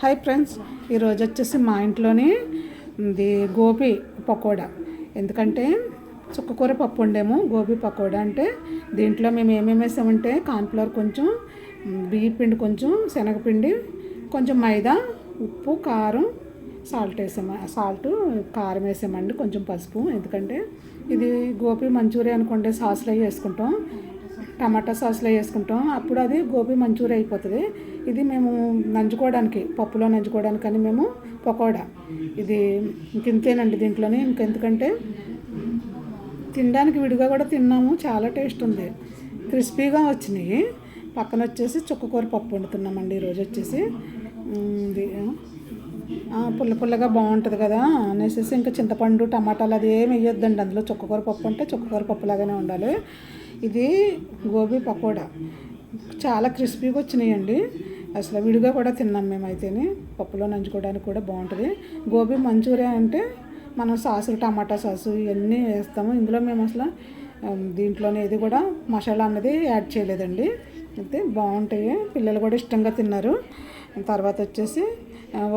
Hi friends, ఈరోజు వచ్చేసి మా ఇంట్లోని ఇది గోబీ పకోడా. ఎందుకంటే చుక్కకూర పప్పు వండేము. గోబీ పకోడా అంటే దీంట్లో మేము ఏమేమి వేసామంటే కార్న్ఫ్లవర్ కొంచెం, బియ్య పిండి కొంచెం, శనగపిండి కొంచెం, మైదా, ఉప్పు, కారం, సాల్ట్ కారం వేసామండి, కొంచెం పసుపు. ఎందుకంటే ఇది గోబీ మంచూరియా అనుకోండి, సాస్లో వేసుకుంటాం, టమాటా సాస్లో వేసుకుంటాం, అప్పుడు అది గోబీ మంచూరియా అయిపోతుంది. ఇది మేము నంచుకోవడానికి, పప్పులో నంచుకోవడానికి అని మేము పకోడా. ఇది ఇంతేనండి. దీంట్లోనే ఇంకెందుకంటే తినడానికి విడిగా కూడా తిన్నాము, చాలా టేస్ట్ ఉంది, క్రిస్పీగా వచ్చినాయి. పక్కన వచ్చేసి చుక్కకూర పప్పు వండుతున్నామండి ఈరోజు వచ్చేసి. పుల్ల పుల్లగా బాగుంటుంది కదా అనేసి ఇంకా చింతపండు, టమాటాలు అది ఏమి వేయొద్దండి అందులో. చుక్కకూర పప్పు అంటే చుక్కకూర పప్పు లాగానే ఉండాలి. ఇది గోబీ పకోడా చాలా క్రిస్పీగా వచ్చినాయండి. అసలు విడిగా కూడా తిన్నాం మేమైతేనే, పప్పులో నంచుకోవడానికి కూడా బాగుంటుంది. గోబీ మంచూరియా అంటే మనం సాసులు, టమాటా సాసు ఇవన్నీ వేస్తాము. ఇందులో మేము అసలు దీంట్లోనే ఇది కూడా మసాలా అన్నది యాడ్ చేయలేదండి. అయితే బాగుంటాయి, పిల్లలు కూడా ఇష్టంగా తిన్నారు. తర్వాత వచ్చేసి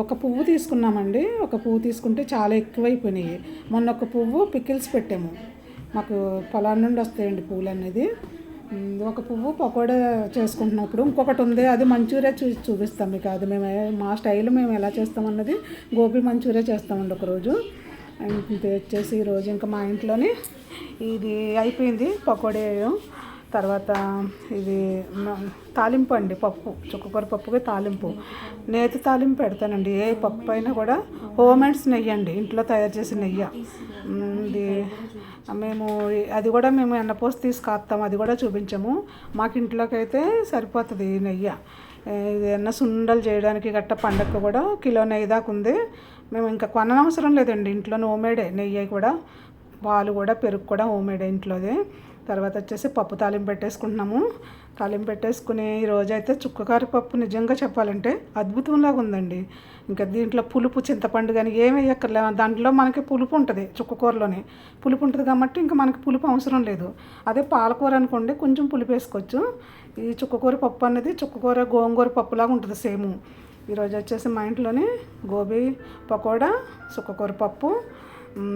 ఒక పువ్వు తీసుకున్నామండి. ఒక పువ్వు తీసుకుంటే చాలా ఎక్కువైపోయినాయి. మొన్న ఒక పువ్వు పికిల్స్ పెట్టాము, మాకు పొలం నుండి వస్తాయండి పువ్వులు అనేది. ఒక పువ్వు పకోడా చేసుకుంటున్నప్పుడు ఇంకొకటి ఉంది, అది మంచూరియా చూపిస్తాం మీకు. అది మేము మా స్టైల్ మేము ఎలా చేస్తామన్నది గోబీ మంచూరియా చేస్తామండి ఒకరోజు. వచ్చేసి ఈరోజు ఇంకా మా ఇంట్లోనే ఇది అయిపోయింది పకోడీ. తర్వాత ఇది తాలింపు అండి, పప్పు, చుక్కకూర పప్పుకి తాలింపు, నేతి తాలింపు పెడతానండి. ఏ పప్పు అయినా కూడా హోమ్మేడ్స్ నెయ్యి అండి, ఇంట్లో తయారు చేసిన నెయ్యి. ఇది మేము అది కూడా మేము ఎన్నపోసి తీసుకొస్తాము, అది కూడా చూపించాము. మాకు ఇంట్లోకి అయితే సరిపోతుంది ఈ నెయ్యి. ఇది సుండలు చేయడానికి గట్ట పండగ కూడా కిలో నెయ్యి దాకా ఉంది. మేము ఇంకా కొననవసరం లేదండి, ఇంట్లోనే హోమ్మేడే నెయ్యి కూడా, పాలు కూడా, పెరుగు కూడా హోమ్మేడే ఇంట్లోదే. తర్వాత వచ్చేసి పప్పు తాలింపు పెట్టేసుకుంటున్నాము. తాలింపు పెట్టేసుకుని ఈరోజు అయితే చుక్కకూర పప్పు నిజంగా చెప్పాలంటే అద్భుతంలాగా ఉందండి. ఇంకా దీంట్లో పులుపు, చింతపండు కానీ ఏమి వేయక్కర్లే. దాంట్లో మనకి పులుపు ఉంటుంది, చుక్కకూరలోనే పులుపు ఉంటుంది కాబట్టి ఇంకా మనకి పులుపు అవసరం లేదు. అదే పాలకూర అనుకోండి కొంచెం పులుపు వేసుకోవచ్చు. ఈ చుక్కకూర పప్పు అనేది చుక్కకూర గోంగూర పప్పులాగా ఉంటుంది సేము. ఈరోజు వచ్చేసి మా ఇంట్లోనే గోబీ పకోడా, చుక్కకూర పప్పు.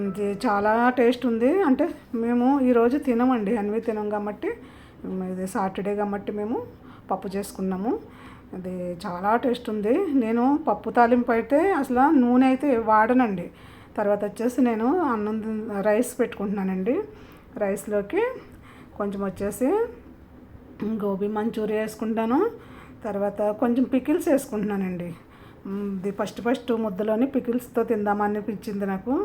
ఇది చాలా టేస్ట్ ఉంది. అంటే మేము ఈరోజు తినమండి, అన్నీ తినం కాబట్టి, ఇది సాటర్డే కాబట్టి మేము పప్పు చేసుకున్నాము. అది చాలా టేస్ట్ ఉంది. నేను పప్పు తాలింపు అయితే అసలు నూనె అయితే వాడనండి. తర్వాత వచ్చేసి నేను రైస్ పెట్టుకుంటున్నానండి. రైస్లోకి కొంచెం వచ్చేసి గోబీ మంచూరియా వేసుకుంటాను. తర్వాత కొంచెం పికిల్స్ వేసుకుంటున్నానండి. ఇది ఫస్ట్ ముద్దలోని పికిల్స్తో తిందామనిపించింది నాకు.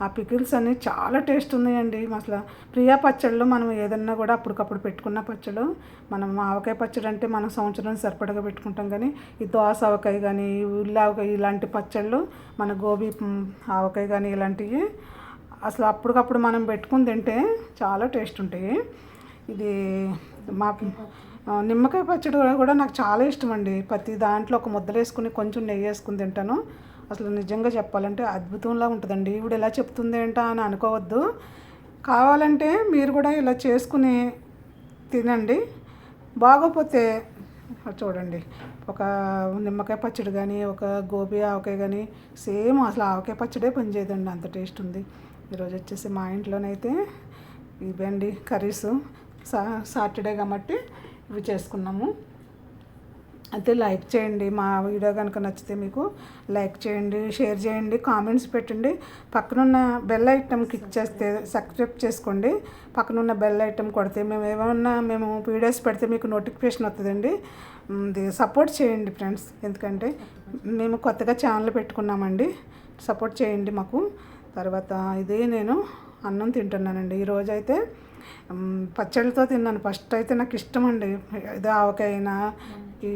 ఆ పికిల్స్ అన్నీ చాలా టేస్ట్ ఉన్నాయండి. అసలు ప్రియా పచ్చళ్ళు మనం ఏదన్నా కూడా అప్పటికప్పుడు పెట్టుకున్న పచ్చళ్ళు, మనం ఆవకాయ పచ్చడి అంటే మనం సంవత్సరం సరిపడగా పెట్టుకుంటాం, కానీ ఈ దోస ఆవకాయ కానీ, ఉల్లి ఆవకాయ ఇలాంటి పచ్చళ్ళు, మన గోబీ ఆవకాయ కానీ ఇలాంటివి అసలు అప్పటికప్పుడు మనం పెట్టుకుని తింటే చాలా టేస్ట్ ఉంటాయి. ఇది మా నిమ్మకాయ పచ్చడి కూడా నాకు చాలా ఇష్టం అండి. ప్రతి దాంట్లో ఒక ముద్దలు వేసుకుని కొంచెం నెయ్యి వేసుకుని తింటాను. అసలు నిజంగా చెప్పాలంటే అద్భుతంలా ఉంటుందండి. ఇప్పుడు ఎలా చెప్తుంది ఏంటా అని అనుకోవద్దు. కావాలంటే మీరు కూడా ఇలా చేసుకుని తినండి. బాగోపోతే చూడండి, ఒక నిమ్మకాయ పచ్చడి కానీ, ఒక గోబీ ఆవకాయ కానీ సేమ్ అసలు ఆవకాయ పచ్చడే పనిచేయదండి, అంత టేస్ట్ ఉంది. ఈరోజు వచ్చేసి మా ఇంట్లోనైతే ఇవండి కర్రీస్. సాటర్డే కాబట్టి ఇవి చేసుకున్నాము. అయితే లైక్ చేయండి, మా వీడియో కనుక నచ్చితే మీకు లైక్ చేయండి, షేర్ చేయండి, కామెంట్స్ పెట్టండి. పక్కనున్న బెల్ ఐటమ్ క్లిక్ చేస్తే సబ్స్క్రైబ్ చేసుకోండి. పక్కనున్న బెల్ ఐటమ్ కొడితే మేము వీడియోస్ పెడితే మీకు నోటిఫికేషన్ వస్తుందండి. ఇది సపోర్ట్ చేయండి ఫ్రెండ్స్, ఎందుకంటే మేము కొత్తగా ఛానల్ పెట్టుకున్నామండి, సపోర్ట్ చేయండి మాకు. తర్వాత ఇది నేను అన్నం తింటున్నానండి. ఈరోజైతే పచ్చడితో తిన్నాను. ఫస్ట్ అయితే నాకు ఇష్టం అండి ఇది ఆవకాయనా. ఈ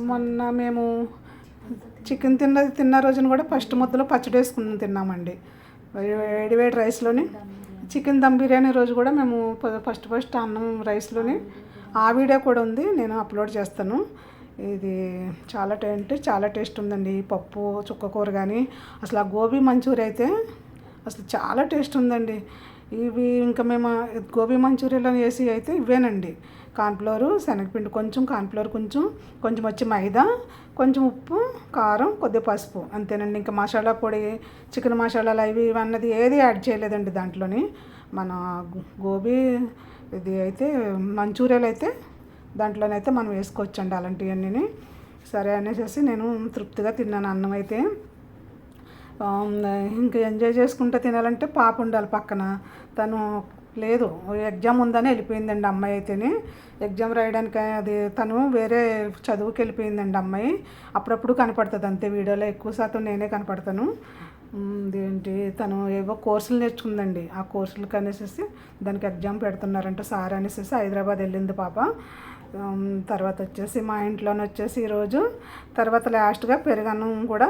మొన్న మేము చికెన్ తిన్న రోజున కూడా ఫస్ట్ ముద్దలో పచ్చడి వేసుకుని తిన్నామండి. వేడి రైస్లోని చికెన్ దమ్ బిర్యానీ రోజు కూడా మేము ఫస్ట్ అన్నం రైస్లోని. ఆ వీడియో కూడా ఉంది, నేను అప్లోడ్ చేస్తాను. ఇది చాలా టేస్ట్ ఉందండి ఈ పప్పు, చుక్కకూర కానీ. అసలు ఆ గోబీ మంచూరియా అయితే అసలు చాలా టేస్ట్ ఉందండి. ఇవి ఇంకా మేము గోబీ మంచూరియాలో వేసి అయితే ఇవేనండి. కార్న్ఫ్లోరు, శనగపిండి కొంచెం, కార్న్ఫ్లోర్ కొంచెం, కొంచెం వచ్చి మైదా, కొంచెం ఉప్పు, కారం, కొద్దిగా పసుపు, అంతేనండి. ఇంకా మసాలా పొడి, చికెన్ మసాలాలు అవి ఇవన్నది ఏది యాడ్ చేయలేదండి దాంట్లోని. మన గోబీ ఇది అయితే మంచూరియాలు అయితే దాంట్లోనైతే మనం వేసుకోవచ్చండి అలాంటివన్నీ. సరే అనేసి నేను తృప్తిగా తిన్నాను అన్నం అయితే. ఇంకా ఎంజాయ్ చేసుకుంటూ తినాలంటే పాప ఉండాలి పక్కన. తను లేదు, ఎగ్జామ్ ఉందని వెళ్ళిపోయిందండి అమ్మాయి అయితేనే. ఎగ్జామ్ రాయడానికి అది తను వేరే చదువుకి వెళ్ళిపోయిందండి అమ్మాయి. అప్పుడప్పుడు కనపడుతుంది అంతే, వీడియోలో ఎక్కువ శాతం నేనే కనపడతాను. ఏంటి తను ఏవో కోర్సులు నేర్చుకుందండి. ఆ కోర్సులకు అనేసి దానికి ఎగ్జామ్ పెడుతున్నారంట సార్ అనేసి హైదరాబాద్ వెళ్ళింది పాప. తర్వాత వచ్చేసి మా ఇంట్లోనే వచ్చేసి ఈరోజు తర్వాత లాస్ట్గా పెరుగన్నం కూడా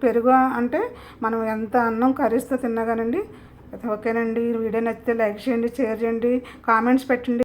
పెరుగు అంటే మనం ఎంత అన్నం కర్రీస్తో తిన్నా కానండి. ఓకేనండి, వీడియో నచ్చితే లైక్ చేయండి, షేర్ చేయండి, కామెంట్స్ పెట్టండి.